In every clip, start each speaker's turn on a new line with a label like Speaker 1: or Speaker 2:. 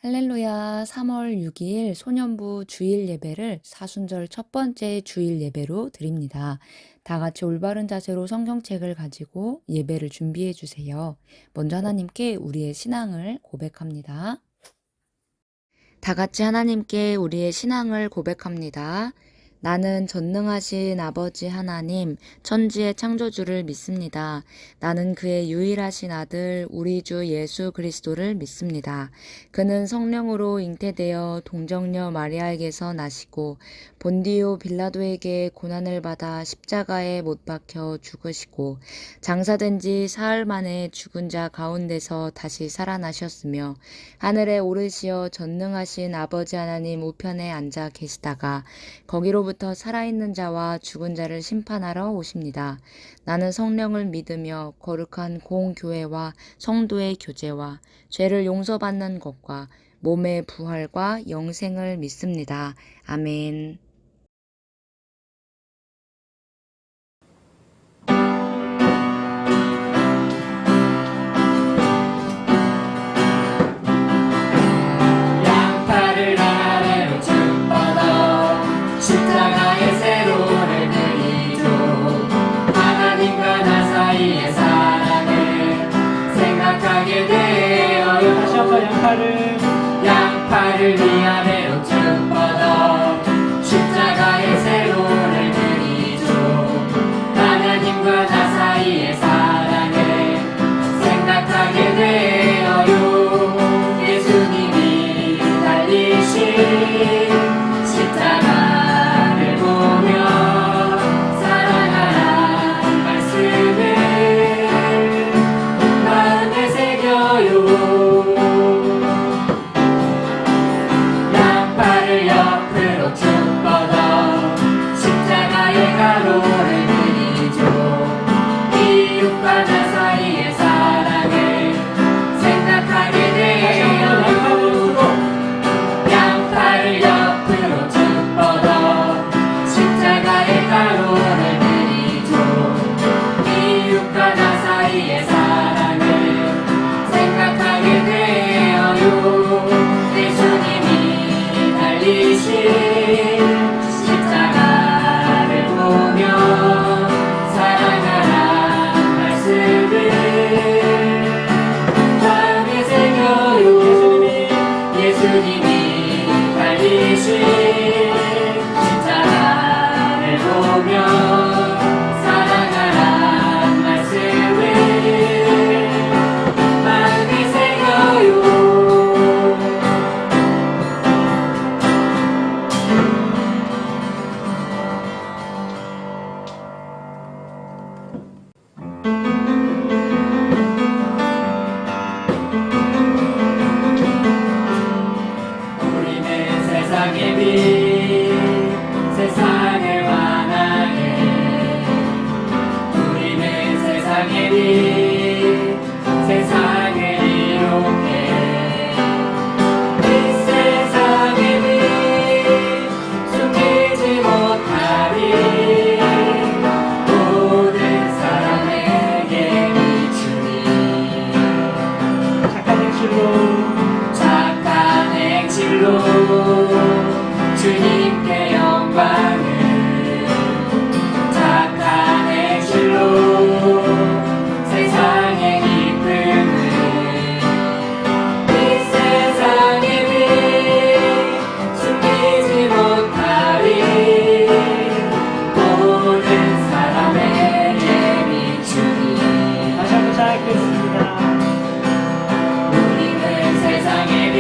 Speaker 1: 할렐루야, 3월 6일 소년부 주일 예배를 사순절 첫 번째 주일 예배로 드립니다. 다 같이 올바른 자세로 성경책을 가지고 예배를 준비해 주세요. 먼저 하나님께 우리의 신앙을 고백합니다. 다 같이 하나님께 우리의 신앙을 고백합니다. 나는 전능하신 아버지 하나님, 천지의 창조주를 믿습니다. 나는 그의 유일하신 아들, 우리 주 예수 그리스도를 믿습니다. 그는 성령으로 잉태되어 동정녀 마리아에게서 나시고 본디오 빌라도에게 고난을 받아 십자가에 못 박혀 죽으시고 장사된 지 사흘 만에 죽은 자 가운데서 다시 살아나셨으며 하늘에 오르시어 전능하신 아버지 하나님 우편에 앉아 계시다가 거기로부터 살아있는 자와 죽은 자를 심판하러 오십니다. 나는 성령을 믿으며 거룩한 공교회와 성도의 교제와 죄를 용서받는 것과 몸의 부활과 영생을 믿습니다. 아멘.
Speaker 2: 양팔을 아래로 쭉 뻗어 십자가의 세로를 그리죠. 하나님과 나 사이의 사랑을 생각하게 되어요.
Speaker 3: 다시 한번
Speaker 2: 양팔을 위아래로 쭉 뻗어 십자가의 세로를 그리죠. 하나님과 나 사이의 사랑을 생각하게 되어요. 예수님이 달리신 십자가를 보며 사랑하란 말씀을 마음에 새겨요. 양팔을 옆으로 쭉 뻗어 십자가의 가로를 그리죠. 이웃과 나 사이의 사랑을 생각하게 돼요. 양팔을 옆으로 쭉 뻗어 십자가의 가로를 그리죠. 이웃과 나 사이의 사랑을 생각하게 되어요. 예수님이 달리신 십자가를 보며 사랑하란 말씀을 마음에 새겨요. 예수님이 달리신 십자가를 보며 사랑하란 말씀을 마음에 새겨요. 우리는 세상의 빛, 세상을 환하게. 우리는 세상의 빛, 세상을 이롭게. 이 세상의 빛, 숨기지 못하리. 모든 사람에게 비추리. 착한 행실로 주님께 영광을. 착한 행실로 세상의 기쁨을. 이 세상의 빛 숨기지 못하리. 모든 사람에게 비추리.
Speaker 3: 다시 한번 시작하겠습니다.
Speaker 2: 우리는 세상의 빛,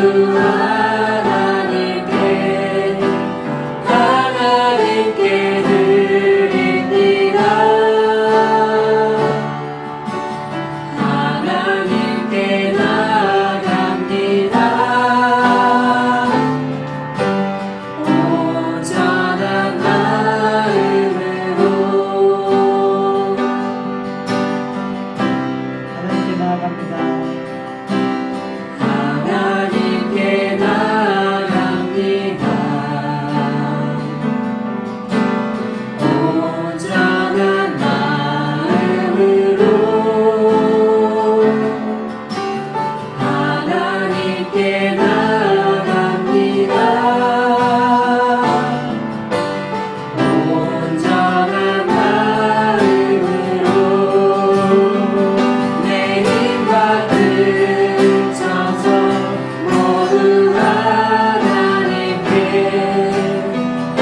Speaker 2: 하나님께 드립니다. 하나님께 나아갑니다. 온전한 마음으로
Speaker 3: 하나님께 나아갑니다.
Speaker 2: 하나님께 나아갑니다. 온전한 마음으로 하나님께 나아갑니다. 온전한 마음으로 내 힘과 뜻 정성 모두 하나님께 드립니다.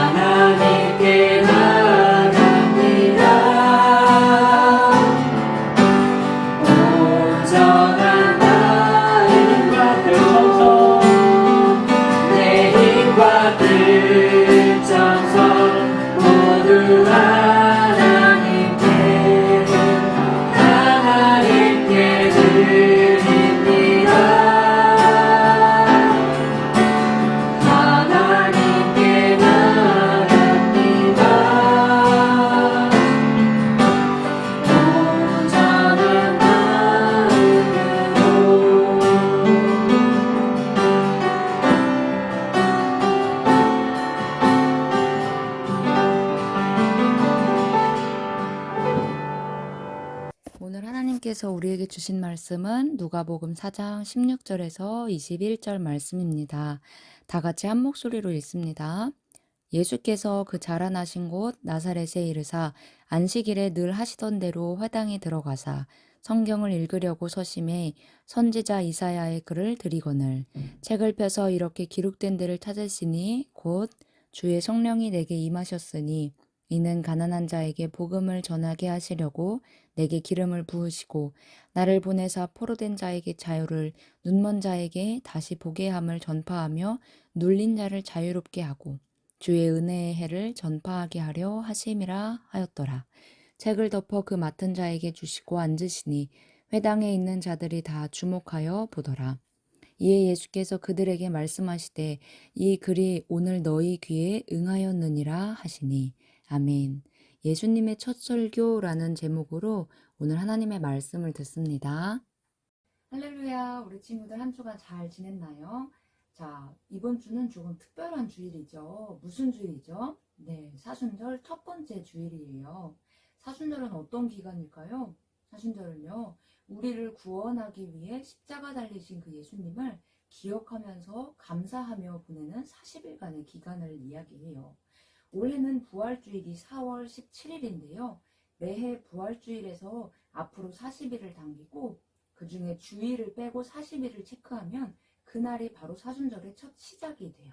Speaker 2: 하나님께 나아갑니다. 온전한 마음과 뜻 내 힘과 뜻 정성 모두 하나님께 드립니다. 하나님께 나아갑니다. 온전한
Speaker 1: 오늘 하나님께서 우리에게 주신 말씀은 누가복음 4장 16절에서 21절 말씀입니다. 다 같이 한 목소리로 읽습니다. 예수께서 그 자라나신 곳 나사렛에 이르사 안식일에 늘 하시던 대로 회당에 들어가사 성경을 읽으려고 서심해 선지자 이사야의 글을 들이거늘 책을 펴서 이렇게 기록된 데를 찾으시니 곧 주의 성령이 내게 임하셨으니 이는 가난한 자에게 복음을 전하게 하시려고 내게 기름을 부으시고 나를 보내사 포로된 자에게 자유를 눈먼 자에게 다시 보게 함을 전파하며 눌린 자를 자유롭게 하고 주의 은혜의 해를 전파하게 하려 하심이라 하였더라. 책을 덮어 그 맡은 자에게 주시고 앉으시니 회당에 있는 자들이 다 주목하여 보더라. 이에 예수께서 그들에게 말씀하시되 이 글이 오늘 너희 귀에 응하였느니라 하시니 아멘. 예수님의 첫 설교라는 제목으로 오늘 하나님의 말씀을 듣습니다. 할렐루야, 우리 친구들 한 주간 잘 지냈나요? 자, 이번 주는 조금 특별한 주일이죠. 무슨 주일이죠? 네, 사순절 첫 번째 주일이에요. 사순절은 어떤 기간일까요? 사순절은요, 우리를 구원하기 위해 십자가 달리신 그 예수님을 기억하면서 감사하며 보내는 40일간의 기간을 이야기해요. 올해는 부활주일이 4월 17일인데요. 매해 부활주일에서 앞으로 40일을 당기고 그 중에 주일을 빼고 40일을 체크하면 그날이 바로 사순절의 첫 시작이 돼요.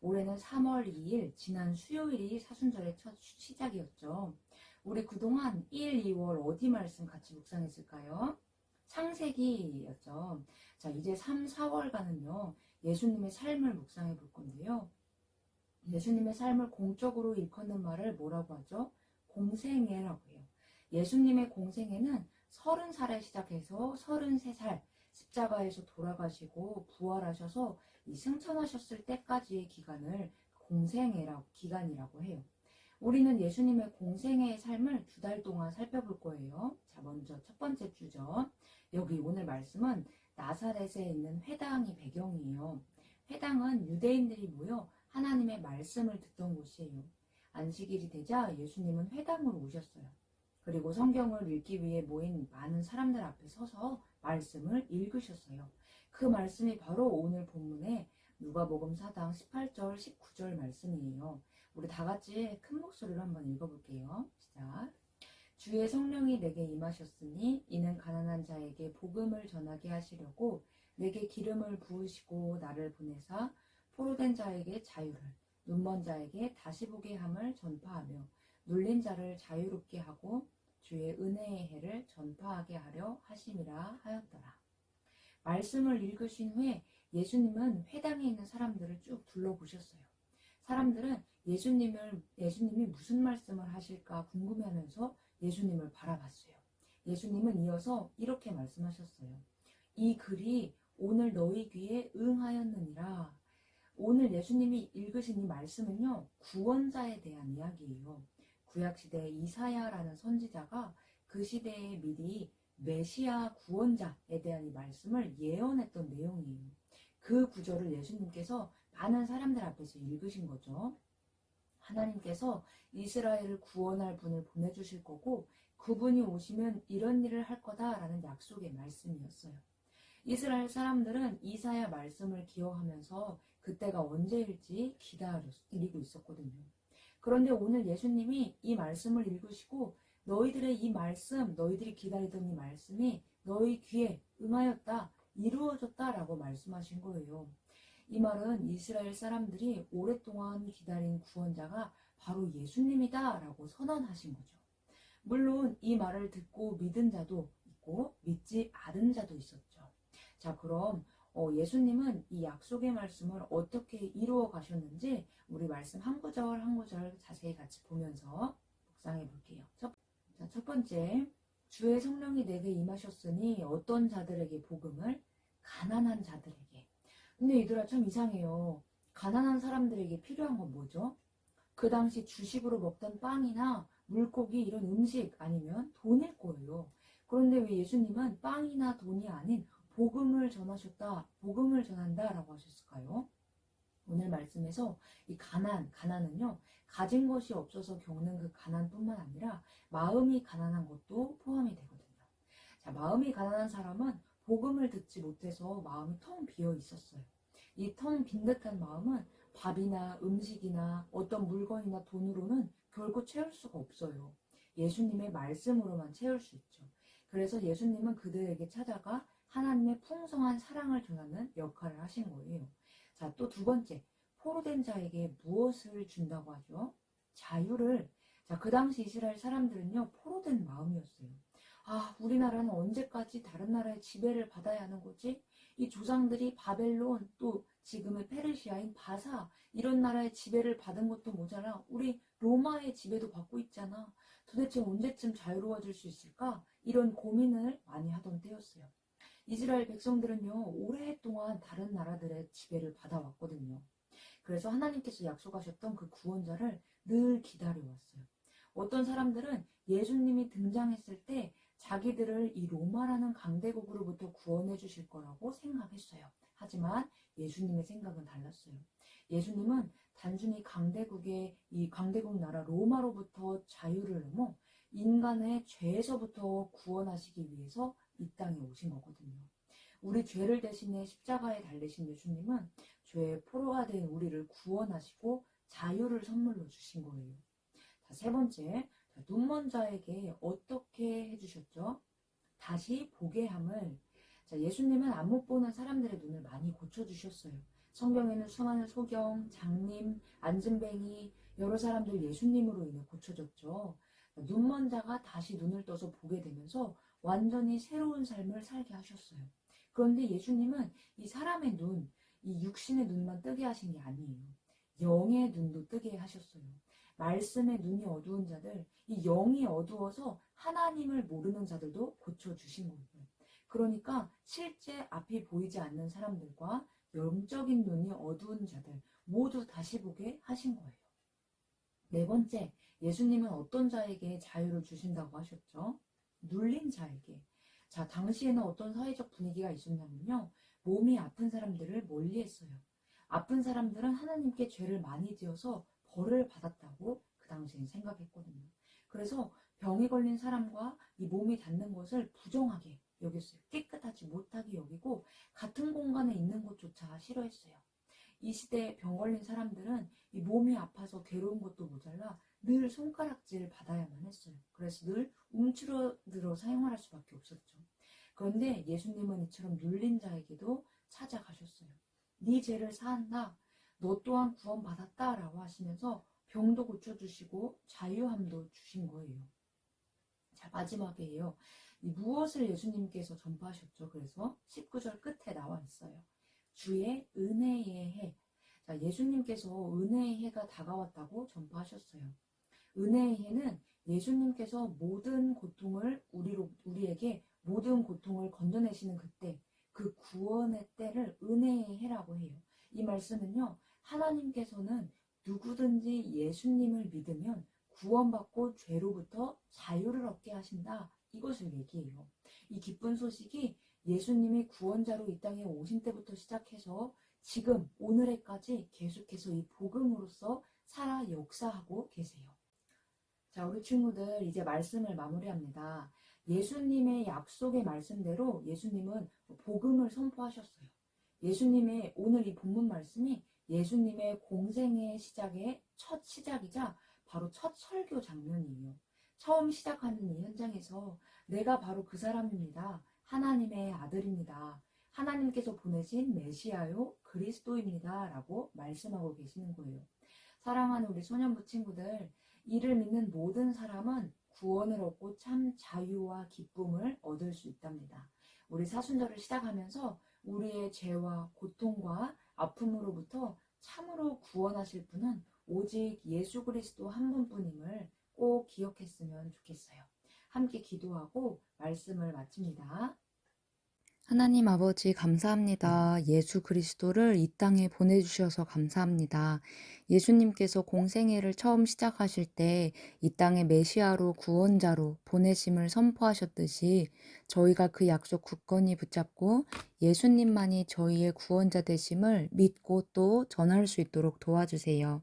Speaker 1: 올해는 3월 2일 지난 수요일이 사순절의 첫 시작이었죠. 우리 그동안 1, 2월 어디 말씀 같이 묵상했을까요? 창세기였죠. 자, 이제 3, 4월간은요. 예수님의 삶을 묵상해 볼 건데요. 예수님의 삶을 공적으로 일컫는 말을 뭐라고 하죠? 공생애라고 해요. 예수님의 공생애는 30살에 시작해서 33살 십자가에서 돌아가시고 부활하셔서 이 승천하셨을 때까지의 기간을 기간이라고 해요. 우리는 예수님의 공생애의 삶을 2달 동안 살펴볼 거예요. 자, 먼저 첫 번째 주죠. 여기 오늘 말씀은 나사렛에 있는 회당이 배경이에요. 회당은 유대인들이 모여 하나님의 말씀을 듣던 곳이에요. 안식일이 되자 예수님은 회당으로 오셨어요. 그리고 성경을 읽기 위해 모인 많은 사람들 앞에 서서 말씀을 읽으셨어요. 그 말씀이 바로 오늘 본문의 누가복음 4장 18절, 19절 말씀이에요. 우리 다 같이 큰 목소리로 한번 읽어볼게요. 시작. 주의 성령이 내게 임하셨으니 이는 가난한 자에게 복음을 전하게 하시려고 내게 기름을 부으시고 나를 보내사 포로된 자에게 자유를, 눈먼 자에게 다시 보게 함을 전파하며 눌린 자를 자유롭게 하고 주의 은혜의 해를 전파하게 하려 하심이라 하였더라. 말씀을 읽으신 후에 예수님은 회당에 있는 사람들을 쭉 둘러보셨어요. 사람들은 예수님이 무슨 말씀을 하실까 궁금해하면서 예수님을 바라봤어요. 예수님은 이어서 이렇게 말씀하셨어요. 이 글이 오늘 너희 귀에 응하였느니라. 오늘 예수님이 읽으신 이 말씀은요, 구원자에 대한 이야기예요. 구약시대 이사야라는 선지자가 그 시대에 미리 메시아 구원자에 대한 이 말씀을 예언했던 내용이에요. 그 구절을 예수님께서 많은 사람들 앞에서 읽으신 거죠. 하나님께서 이스라엘을 구원할 분을 보내주실 거고 그분이 오시면 이런 일을 할 거다라는 약속의 말씀이었어요. 이스라엘 사람들은 이사야 말씀을 기억하면서 그때가 언제일지 기다리고 있었거든요. 그런데 오늘 예수님이 이 말씀을 읽으시고 너희들의 이 말씀, 너희들이 기다리던 이 말씀이 너희 귀에 응하였다, 이루어졌다라고 말씀하신 거예요. 이 말은 이스라엘 사람들이 오랫동안 기다린 구원자가 바로 예수님이다라고 선언하신 거죠. 물론 이 말을 듣고 믿은 자도 있고 믿지 않은 자도 있었죠. 자, 그럼 예수님은 이 약속의 말씀을 어떻게 이루어 가셨는지 우리 말씀 한 구절 한 구절 자세히 같이 보면서 묵상해 볼게요. 첫 번째, 주의 성령이 내게 임하셨으니 어떤 자들에게 복음을? 가난한 자들에게. 근데 이들아 참 이상해요. 가난한 사람들에게 필요한 건 뭐죠? 그 당시 주식으로 먹던 빵이나 물고기 이런 음식 아니면 돈일 거예요. 그런데 왜 예수님은 빵이나 돈이 아닌 복음을 복음을 전한다라고 하셨을까요? 오늘 말씀에서 이 가난은요, 가진 것이 없어서 겪는 그 가난뿐만 아니라 마음이 가난한 것도 포함이 되거든요. 자, 마음이 가난한 사람은 복음을 듣지 못해서 마음이 텅 비어 있었어요. 이 텅 빈 듯한 마음은 밥이나 음식이나 어떤 물건이나 돈으로는 결코 채울 수가 없어요. 예수님의 말씀으로만 채울 수 있죠. 그래서 예수님은 그들에게 찾아가 하나님의 풍성한 사랑을 전하는 역할을 하신 거예요. 자, 또 두 번째, 포로된 자에게 무엇을 준다고 하죠? 자유를. 자, 그 당시 이스라엘 사람들은요, 포로된 마음이었어요. 아, 우리나라는 언제까지 다른 나라의 지배를 받아야 하는 거지? 이 조상들이 바벨론, 또 지금의 페르시아인 바사, 이런 나라의 지배를 받은 것도 모자라 우리 로마의 지배도 받고 있잖아. 도대체 언제쯤 자유로워질 수 있을까? 이런 고민을 많이 하던 때였어요. 이스라엘 백성들은요, 오랫동안 다른 나라들의 지배를 받아왔거든요. 그래서 하나님께서 약속하셨던 그 구원자를 늘 기다려왔어요. 어떤 사람들은 예수님이 등장했을 때 자기들을 이 로마라는 강대국으로부터 구원해 주실 거라고 생각했어요. 하지만 예수님의 생각은 달랐어요. 예수님은 단순히 이 강대국 나라 로마로부터 자유를 넘어 인간의 죄에서부터 구원하시기 위해서 이 땅에 오신 거거든요. 우리 죄를 대신해 십자가에 달리신 예수님은 죄의 포로가 된 우리를 구원하시고 자유를 선물로 주신 거예요. 자, 세 번째, 눈먼 자에게 어떻게 해주셨죠? 다시 보게 함을. 자, 예수님은 안 못 보는 사람들의 눈을 많이 고쳐주셨어요. 성경에는 수많은 소경, 장님, 안진뱅이 여러 사람들 예수님으로 인해 고쳐졌죠. 눈먼 자가 다시 눈을 떠서 보게 되면서 완전히 새로운 삶을 살게 하셨어요. 그런데 예수님은 이 사람의 눈, 이 육신의 눈만 뜨게 하신 게 아니에요. 영의 눈도 뜨게 하셨어요. 말씀의 눈이 어두운 자들, 이 영이 어두워서 하나님을 모르는 자들도 고쳐주신 거예요. 그러니까 실제 앞이 보이지 않는 사람들과 영적인 눈이 어두운 자들 모두 다시 보게 하신 거예요. 네 번째, 예수님은 어떤 자에게 자유를 주신다고 하셨죠? 눌린 자에게. 자, 당시에는 어떤 사회적 분위기가 있었냐면요. 몸이 아픈 사람들을 멀리했어요. 아픈 사람들은 하나님께 죄를 많이 지어서 벌을 받았다고 그 당시엔 생각했거든요. 그래서 병에 걸린 사람과 이 몸이 닿는 것을 부정하게 여겼어요. 깨끗하지 못하게 여기고 같은 공간에 있는 것조차 싫어했어요. 이 시대에 병 걸린 사람들은 이 몸이 아파서 괴로운 것도 모자라 늘 손가락질 받아야만 했어요. 그래서 늘 움츠러들어 사용할 수밖에 없었죠. 그런데 예수님은 이처럼 눌린 자에게도 찾아가셨어요. 네 죄를 사한다. 너 또한 구원받았다 라고 하시면서 병도 고쳐주시고 자유함도 주신 거예요. 자, 마지막에요. 이 무엇을 예수님께서 전파하셨죠? 그래서 19절 끝에 나와 있어요. 주의 은혜의 해. 자, 예수님께서 은혜의 해가 다가왔다고 전파하셨어요. 은혜의 해는 예수님께서 모든 고통을 우리에게 모든 고통을 건져내시는 그때, 그 구원의 때를 은혜의 해라고 해요. 이 말씀은요, 하나님께서는 누구든지 예수님을 믿으면 구원받고 죄로부터 자유를 얻게 하신다. 이것을 얘기해요. 이 기쁜 소식이 예수님이 구원자로 이 땅에 오신 때부터 시작해서 지금 오늘에까지 계속해서 이 복음으로서 살아 역사하고 계세요. 자, 우리 친구들 이제 말씀을 마무리합니다. 예수님의 약속의 말씀대로 예수님은 복음을 선포하셨어요. 예수님의 오늘 이 본문 말씀이 예수님의 공생의 시작의 첫 시작이자 바로 첫 설교 장면이에요. 처음 시작하는 이 현장에서 내가 바로 그 사람입니다. 하나님의 아들입니다. 하나님께서 보내신 메시아요 그리스도입니다. 라고 말씀하고 계시는 거예요. 사랑하는 우리 소년부 친구들, 이를 믿는 모든 사람은 구원을 얻고 참 자유와 기쁨을 얻을 수 있답니다. 우리 사순절을 시작하면서 우리의 죄와 고통과 아픔으로부터 참으로 구원하실 분은 오직 예수 그리스도 한 분뿐임을 꼭 기억했으면 좋겠어요. 함께 기도하고 말씀을 마칩니다.
Speaker 3: 하나님 아버지 감사합니다. 예수 그리스도를 이 땅에 보내주셔서 감사합니다. 예수님께서 공생애를 처음 시작하실 때 이 땅에 메시아로 구원자로 보내심을 선포하셨듯이 저희가 그 약속 굳건히 붙잡고 예수님만이 저희의 구원자 되심을 믿고 또 전할 수 있도록 도와주세요.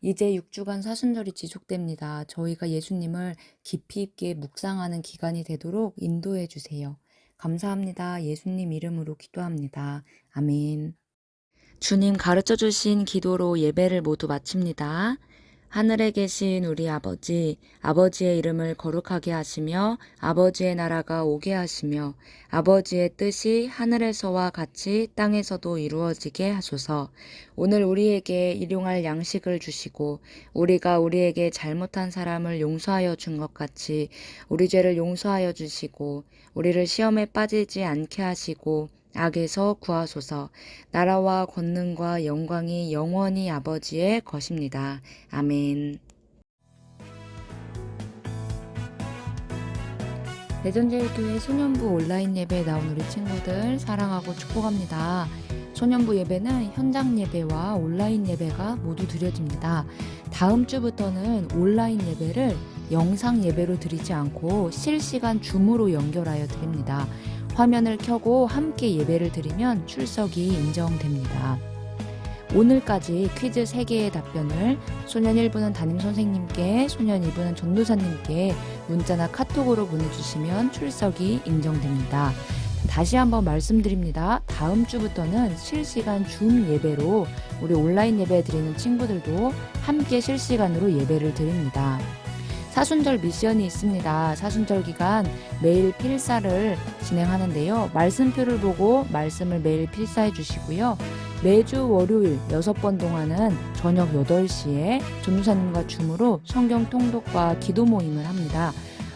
Speaker 3: 이제 6주간 사순절이 지속됩니다. 저희가 예수님을 깊이 있게 묵상하는 기간이 되도록 인도해 주세요. 감사합니다. 예수님 이름으로 기도합니다. 아멘. 주님 가르쳐 주신 기도로 예배를 모두 마칩니다. 하늘에 계신 우리 아버지, 아버지의 이름을 거룩하게 하시며 아버지의 나라가 오게 하시며 아버지의 뜻이 하늘에서와 같이 땅에서도 이루어지게 하소서. 오늘 우리에게 일용할 양식을 주시고 우리가 우리에게 잘못한 사람을 용서하여 준 것 같이 우리 죄를 용서하여 주시고 우리를 시험에 빠지지 않게 하시고 악에서 구하소서. 나라와 권능과 영광이 영원히 아버지의 것입니다. 아멘. 대전제일교회 소년부 온라인 예배에 나온 우리 친구들 사랑하고 축복합니다. 소년부 예배는 현장 예배와 온라인 예배가 모두 드려집니다. 다음 주부터는 온라인 예배를 영상 예배로 드리지 않고 실시간 줌으로 연결하여 드립니다. 화면을 켜고 함께 예배를 드리면 출석이 인정됩니다. 오늘까지 퀴즈 3개의 답변을 소년 1부는 담임선생님께, 소년 2부는 전도사님께 문자나 카톡으로 보내주시면 출석이 인정됩니다. 다시 한번 말씀드립니다. 다음 주부터는 실시간 줌 예배로 우리 온라인 예배 드리는 친구들도 함께 실시간으로 예배를 드립니다. 사순절 미션이 있습니다. 사순절 기간 매일 필사를 진행하는데요. 말씀표를 보고 말씀을 매일 필사해 주시고요. 매주 월요일 6번 동안은 저녁 8시에 전도사님과 줌으로 성경 통독과 기도 모임을 합니다.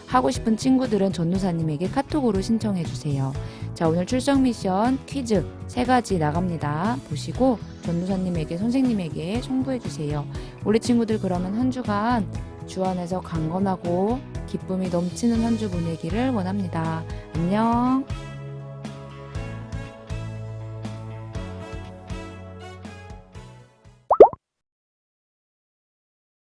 Speaker 3: 하고 싶은 친구들은 전도사님에게 카톡으로 신청해 주세요. 자, 오늘 출석 미션 퀴즈 3가지 나갑니다. 보시고 전도사님에게, 선생님에게 송부해 주세요. 우리 친구들 그러면 한 주간 주 안에서 강건하고 기쁨이 넘치는 한 주 보내기를 원합니다. 안녕.